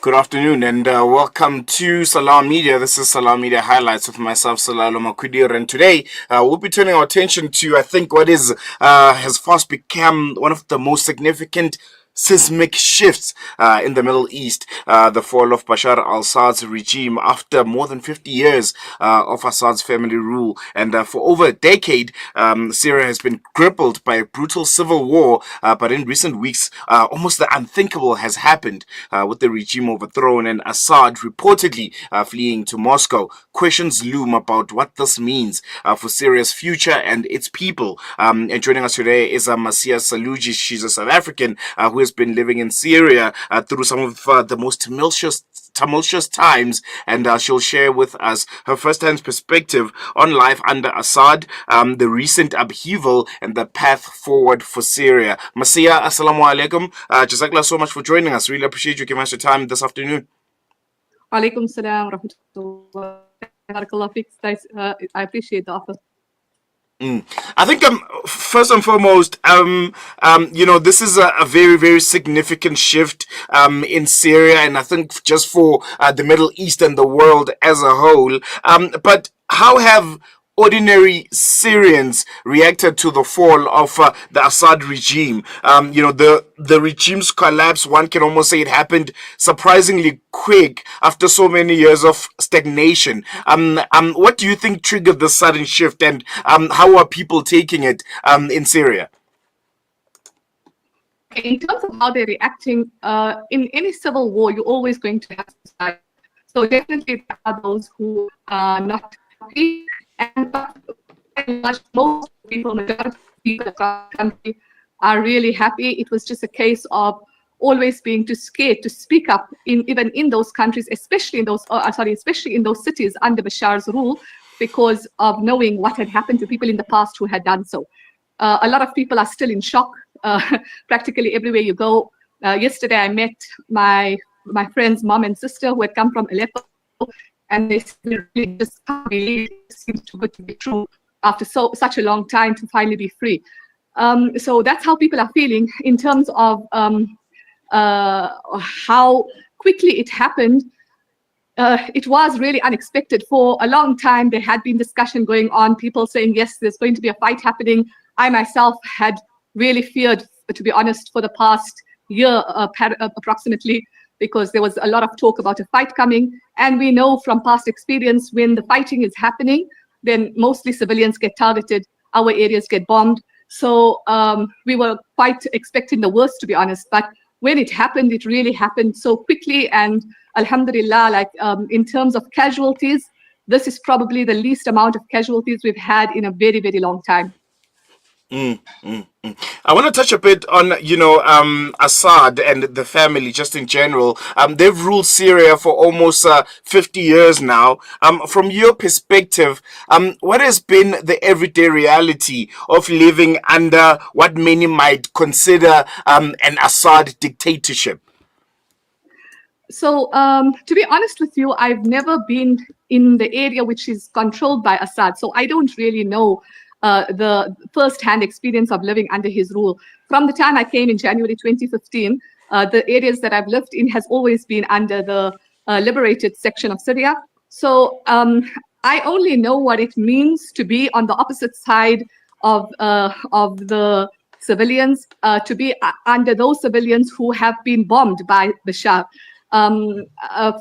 Good afternoon and welcome to Salam Media. This is Salam Media Highlights with myself, Salalo Makudir, and today we'll be turning our attention to, I think, what is has fast become one of the most significant seismic shifts in the Middle East, the fall of Bashar al-Assad's regime after more than 50 years of Assad's family rule. And for over a decade, Syria has been crippled by a brutal civil war, but in recent weeks, almost the unthinkable has happened with the regime overthrown and Assad reportedly fleeing to Moscow. Questions loom about what this means for Syria's future and its people. And joining us today is Maseeha Saloojee. She's a South African who has been living in Syria through some of the most tumultuous times, and she'll share with us her first-hand perspective on life under Assad, the recent upheaval, and the path forward for Syria. Maseeha, assalamu alaikum. Jazakallah so much for joining us. Really appreciate you giving us your time this afternoon. Alaikum salam rahmatullah. I appreciate the offer. I think first and foremost, this is a very, very significant shift in Syria, and I think just for the Middle East and the world as a whole. But how have ordinary Syrians reacted to the fall of the Assad regime? The regime's collapse, one can almost say it happened surprisingly quick after so many years of stagnation. What do you think triggered this sudden shift, and how are people taking it in Syria? In terms of how they're reacting, in any civil war, you're always going to have sides. So definitely there are those who are not happy, and most people, majority of people across the country are really happy. It was just a case of always being too scared to speak up, even in those countries, especially in those cities under Bashar's rule, because of knowing what had happened to people in the past who had done so. A lot of people are still in shock, practically everywhere you go. Yesterday, I met my friend's mom and sister who had come from Aleppo, and they really just can't believe it seems too good to be true after such a long time to finally be free. So that's how people are feeling in terms of how quickly it happened. It was really unexpected. For a long time, there had been discussion going on, people saying, yes, there's going to be a fight happening. I myself had really feared, to be honest, for the past year approximately, because there was a lot of talk about a fight coming. And we know from past experience, when the fighting is happening, then mostly civilians get targeted, our areas get bombed. So we were quite expecting the worst, to be honest. But when it happened, it really happened so quickly. And alhamdulillah, in terms of casualties, this is probably the least amount of casualties we've had in a very, very long time. I want to touch a bit on, Assad and the family just in general. They've ruled Syria for almost 50 years now. From your perspective, what has been the everyday reality of living under what many might consider an Assad dictatorship? So, to be honest with you, I've never been in the area which is controlled by Assad. So I don't really know the first-hand experience of living under his rule. From the time I came in January 2015, the areas that I've lived in has always been under the liberated section of Syria. So I only know what it means to be on the opposite side of the civilians, to be under those civilians who have been bombed by Bashar.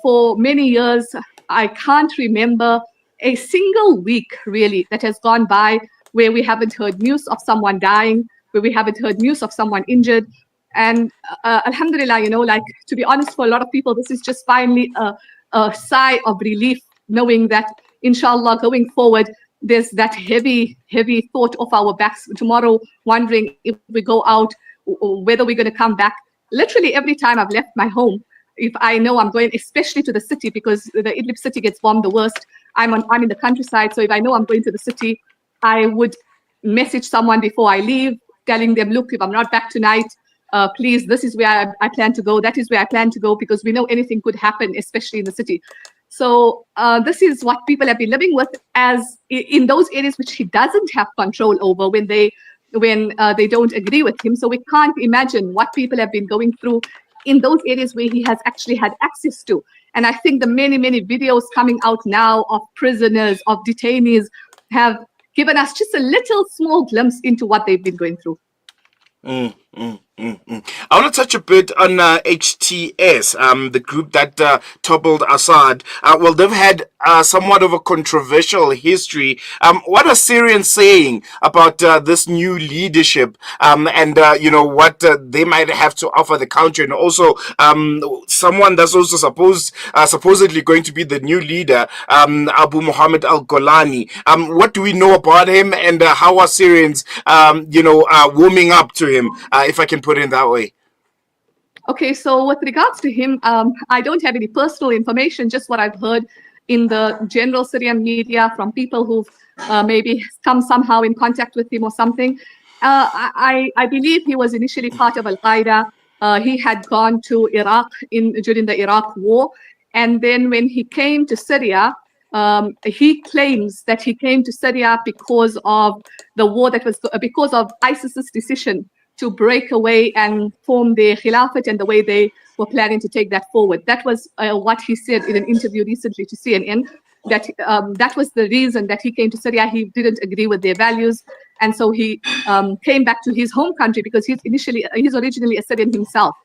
For many years, I can't remember a single week, really, that has gone by where we haven't heard news of someone dying, where we haven't heard news of someone injured. And alhamdulillah, to be honest, for a lot of people, this is just finally a sigh of relief, knowing that, inshallah, going forward, there's that heavy, heavy thought off our backs tomorrow, wondering if we go out, whether we're going to come back. Literally every time I've left my home, if I know I'm going, especially to the city, because the Idlib city gets bombed the worst, I'm in the countryside, so if I know I'm going to the city, I would message someone before I leave, telling them, look, if I'm not back tonight, please, this is where I plan to go, that is where I plan to go, because we know anything could happen, especially in the city. So this is what people have been living with, as in those areas which he doesn't have control over, when they don't agree with him. So we can't imagine what people have been going through in those areas where he has actually had access to. And I think the many, many videos coming out now of prisoners, of detainees, have given us just a little small glimpse into what they've been going through. I want to touch a bit on HTS, the group that toppled Assad. Well, they've had somewhat of a controversial history. What are Syrians saying about this new leadership, and what they might have to offer the country, and also someone that's also supposedly going to be the new leader, Abu Muhammad al-Golani. What do we know about him, and how are Syrians, warming up to him, if I can put it that way? Okay, so with regards to him, I don't have any personal information, just what I've heard in the general Syrian media from people who've maybe come somehow in contact with him or something. I believe he was initially part of Al-Qaeda. He had gone to Iraq during the Iraq war. And then when he came to Syria, he claims that he came to Syria because of the war because of ISIS's decision to break away and form the Khilafat and the way they were planning to take that forward. That was what he said in an interview recently to CNN, that that was the reason that he came to Syria. He didn't agree with their values. And so he came back to his home country because he's originally a Syrian himself.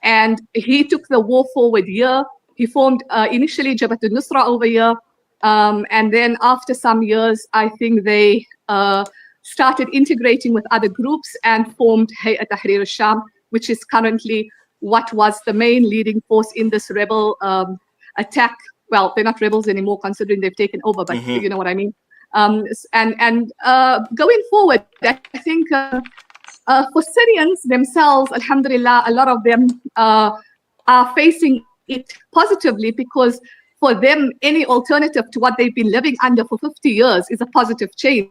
And he took the war forward here. He formed initially Jabhat al-Nusra over here. And then after some years, I think they started integrating with other groups and formed Hayat Tahrir al-Sham, which is currently what was the main leading force in this rebel attack. Well, they're not rebels anymore, considering they've taken over, but you know what I mean. And going forward, I think for Syrians themselves, alhamdulillah, a lot of them are facing it positively, because for them, any alternative to what they've been living under for 50 years is a positive change.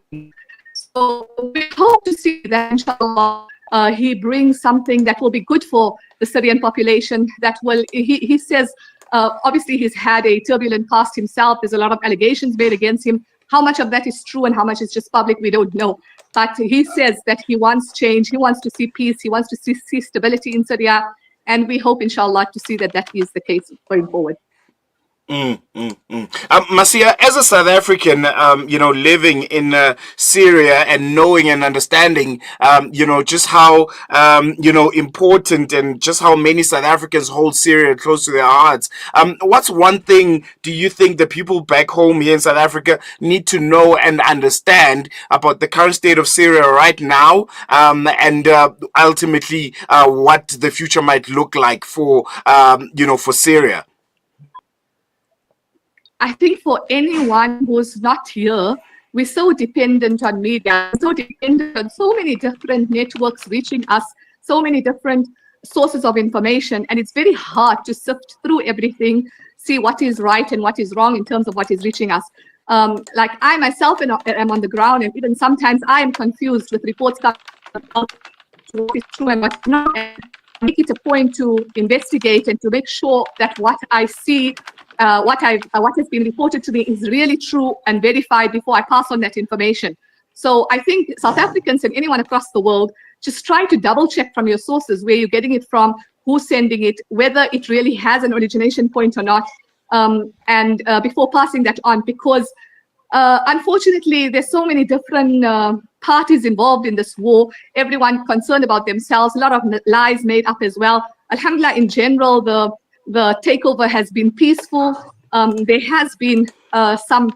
So we hope to see that, inshallah, he brings something that will be good for the Syrian population. That will, he says, obviously he's had a turbulent past himself. There's a lot of allegations made against him. How much of that is true and how much is just public, we don't know. But he says that he wants change. He wants to see peace. He wants to see stability in Syria. And we hope, inshallah, to see that that is the case going forward. Maseeha, as a South African, living in Syria and knowing and understanding, just how, important and just how many South Africans hold Syria close to their hearts. What's one thing do you think the people back home here in South Africa need to know and understand about the current state of Syria right now, and ultimately what the future might look like for Syria? I think for anyone who's not here, we're so dependent on media, so dependent on so many different networks reaching us, so many different sources of information, and it's very hard to sift through everything, see what is right and what is wrong in terms of what is reaching us. Like I myself am on the ground, and even sometimes I am confused with reports coming out what is true and what's not. And make it a point to investigate and to make sure that what I see, what has been reported to me is really true and verified before I pass on that information. So I think South Africans and anyone across the world, just try to double check from your sources where you're getting it from, who's sending it, whether it really has an origination point or not, and before passing that on, because unfortunately there's so many different parties involved in this war, everyone concerned about themselves, a lot of lies made up as well. Alhamdulillah, in general, the takeover has been peaceful. There has been some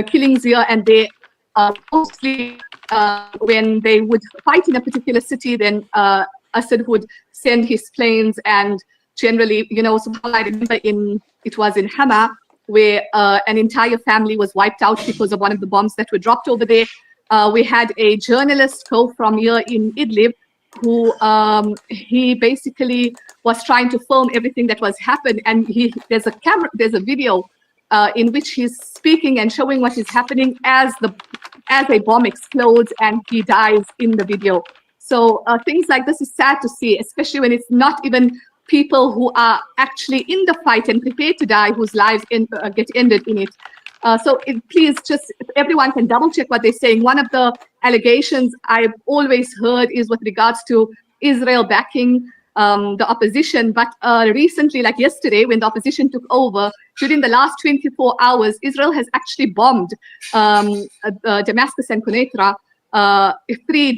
killings here, and they mostly when they would fight in a particular city, then Assad would send his planes, and generally, subhanAllah, I remember it was in Hama, where an entire family was wiped out because of one of the bombs that were dropped over there. We had a journalist go from here in Idlib, who he basically was trying to film everything that was happened, and there's a video in which he's speaking and showing what is happening as a bomb explodes and he dies in the video. So things like this is sad to see, especially when it's not even people who are actually in the fight and prepared to die, whose lives get ended in it. So please, just if everyone can double check what they're saying. One of the allegations I've always heard is with regards to Israel backing the opposition. But recently, like yesterday, when the opposition took over, during the last 24 hours, Israel has actually bombed Damascus and Quneitra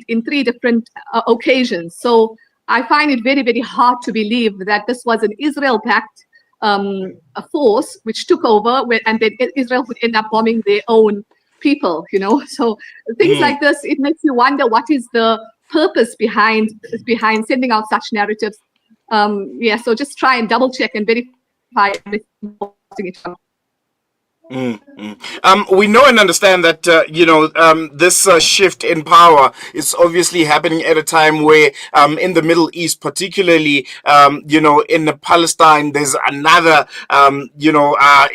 in three different occasions. So I find it very, very hard to believe that this was an Israel-backed a force which took over, and then Israel would end up bombing their own people. So things like this, it makes you wonder what is the purpose behind sending out such narratives. So just try and double check and verify everything before posting it out. We know and understand that this shift in power is obviously happening at a time where in the Middle East, particularly in Palestine, there's another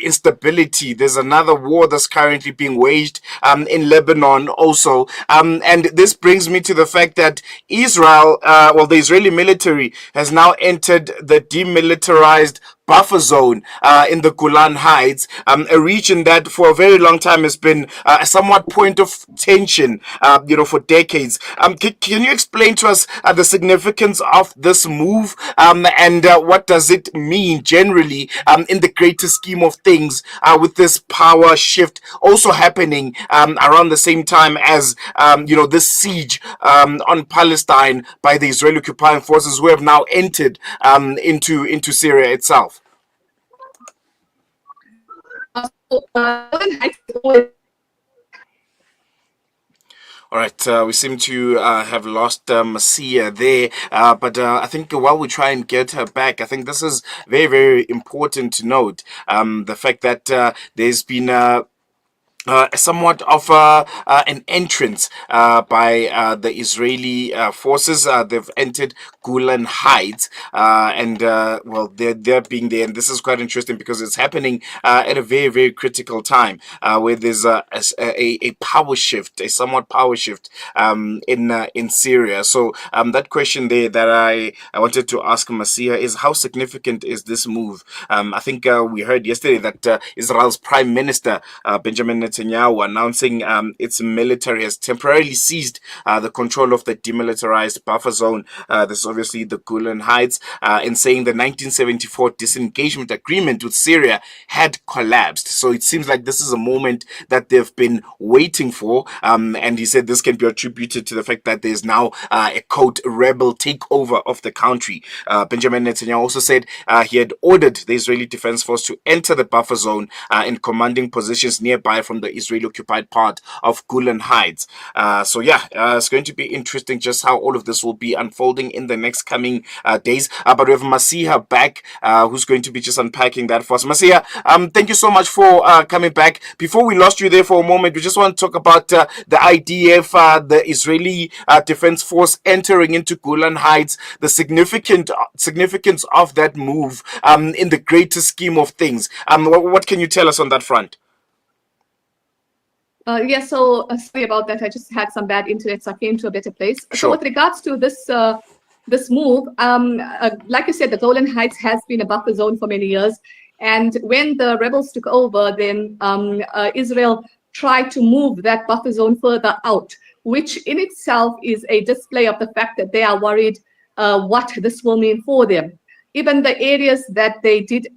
instability. There's another war that's currently being waged in Lebanon also, and this brings me to the fact that Israel, the Israeli military has now entered the demilitarized buffer zone in the Golan Heights, a region that for a very long time has been a somewhat point of tension, for decades. Can you explain to us the significance of this move and what does it mean generally in the greater scheme of things with this power shift also happening around the same time as this siege on Palestine by the Israeli occupying forces who have now entered into Syria itself? All right, we seem to have lost Maseeha there, but I think while we try and get her back, I think this is very, very important to note the fact that there's been somewhat of an entrance by the Israeli forces. They've entered Golan Heights, and they're being there. And this is quite interesting because it's happening at a very, very critical time where there's a power shift, a somewhat power shift in Syria. So that question there that I wanted to ask Maseeha is, how significant is this move? I think we heard yesterday that Israel's Prime Minister Benjamin Netanyahu announcing its military has temporarily seized the control of the demilitarized buffer zone. This is obviously the Golan Heights, in saying the 1974 disengagement agreement with Syria had collapsed. So it seems like this is a moment that they've been waiting for. And he said this can be attributed to the fact that there's now a quote rebel takeover of the country. Benjamin Netanyahu also said he had ordered the Israeli Defense Force to enter the buffer zone in commanding positions nearby from the Israeli occupied part of Golan Heights. It's going to be interesting just how all of this will be unfolding in the next coming days. But we have Maseeha back, who's going to be just unpacking that for us. Maseeha, thank you so much for coming back. Before we lost you there for a moment, we just want to talk about the IDF, the Israeli Defense Force entering into Golan Heights, the significance of that move in the greater scheme of things. What can you tell us on that front? Sorry about that. I just had some bad internet, so I came to a better place. Sure. So with regards to this move, like you said, the Golan Heights has been a buffer zone for many years. And when the rebels took over, then Israel tried to move that buffer zone further out, which in itself is a display of the fact that they are worried what this will mean for them. Even the areas that they did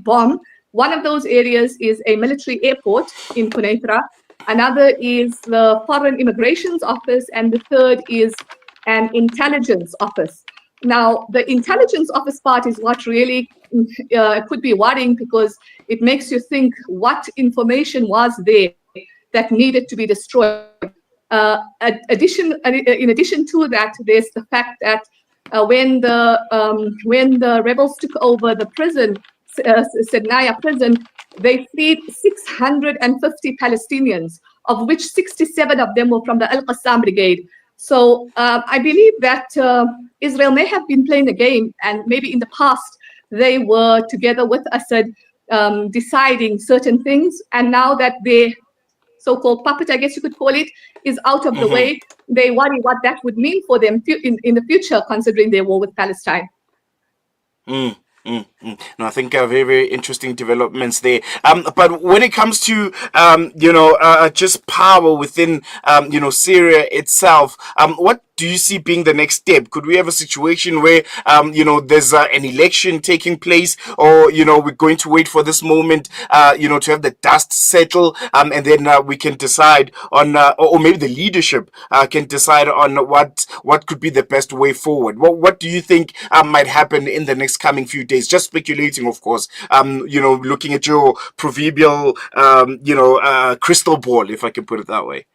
bomb, one of those areas is a military airport in Quneitra, another is the Foreign Immigrations Office, and the third is an intelligence office. Now, the intelligence office part is what really could be worrying, because it makes you think what information was there that needed to be destroyed. In addition to that, there's the fact that when the rebels took over the prison, Sednaya prison, they freed 650 Palestinians, of which 67 of them were from the Al-Qassam brigade. So I believe that Israel may have been playing the game, and maybe in the past they were together with Assad deciding certain things, and now that their so-called puppet, I guess you could call it, is out of the way, they worry what that would mean for them in the future, considering their war with Palestine. No, I think very, very interesting developments there. But when it comes to just power within Syria itself, what do you see being the next step? Could we have a situation where, there's an election taking place, or, we're going to wait for this moment, to have the dust settle, and then we can decide on, or maybe the leadership can decide on what could be the best way forward? What do you think might happen in the next coming few days? Just speculating, of course. Looking at your proverbial, crystal ball, if I can put it that way.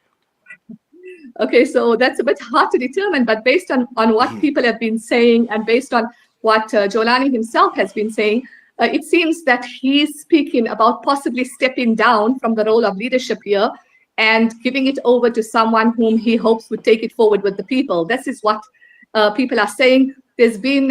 Okay, so that's a bit hard to determine, but based on what people have been saying and based on what Jolani himself has been saying, it seems that he's speaking about possibly stepping down from the role of leadership here and giving it over to someone whom he hopes would take it forward with the people. This is what people are saying. There's been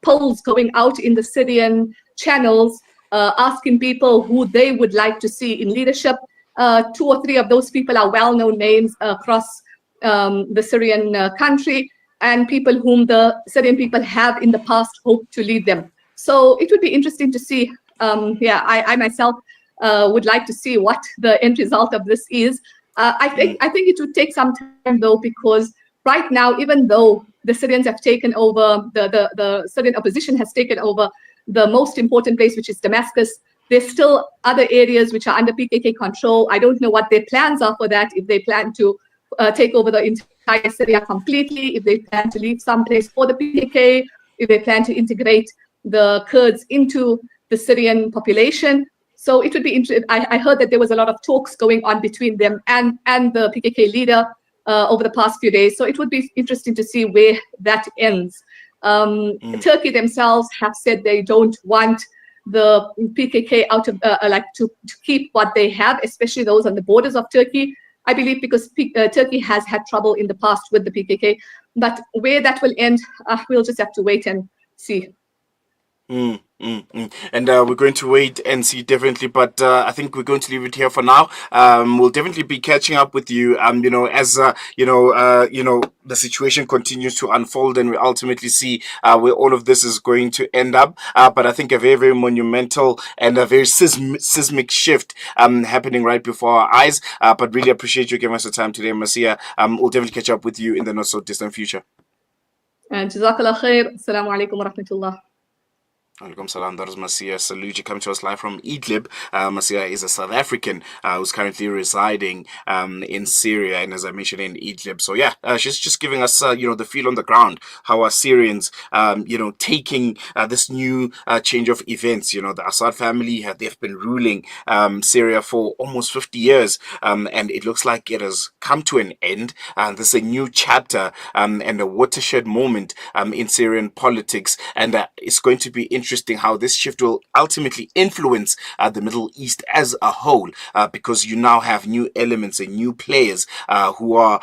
polls going out in the Syrian channels asking people who they would like to see in leadership. 2 or 3 of those people are well-known names across the Syrian country, and people whom the Syrian people have in the past hoped to lead them. So it would be interesting to see. I myself would like to see what the end result of this is. I think it would take some time though, because right now, even though the Syrians have taken over, the Syrian opposition has taken over the most important place, which is Damascus, there's still other areas which are under PKK control. I don't know what their plans are for that, if they plan to take over the entire Syria completely, if they plan to leave some place for the PKK, if they plan to integrate the Kurds into the Syrian population. So it would be interesting. I heard that there was a lot of talks going on between them and the PKK leader over the past few days. So it would be interesting to see where that ends. Turkey themselves have said they don't want the PKK out of to keep what they have, especially those on the borders of Turkey. I believe because Turkey has had trouble in the past with the PKK, but where that will end, we'll just have to wait and see. And we're going to wait and see, definitely. But I think we're going to leave it here for now. We'll definitely be catching up with you. As the situation continues to unfold, and we ultimately see where all of this is going to end up. But I think a very, very monumental and a very seismic shift happening right before our eyes. But really appreciate you giving us the time today, Maseeha. We'll definitely catch up with you in the not so distant future. Jazakallah khair. Assalamu alaikum wa rahmatullah. Alaikum salam. That is Maseeha Saloojee coming to us live from Idlib. Maseeha is a South African who's currently residing in Syria, and as I mentioned, in Idlib. So yeah, she's just giving us the feel on the ground, how are Syrians taking this new change of events. The Assad family they've been ruling Syria for almost 50 years, and it looks like it has come to an end. This is a new chapter and a watershed moment in Syrian politics, and it's going to be interesting how this shift will ultimately influence the Middle East as a whole, because you now have new elements and new players who are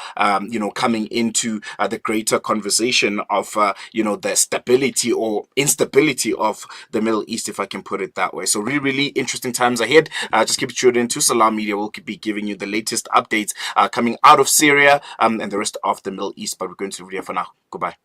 coming into the greater conversation of the stability or instability of the Middle East, if I can put it that way. So really, really interesting times ahead. Just keep tuned in to Salam Media. We'll be giving you the latest updates coming out of Syria and the rest of the Middle East. But we're going to leave it here for now. Goodbye.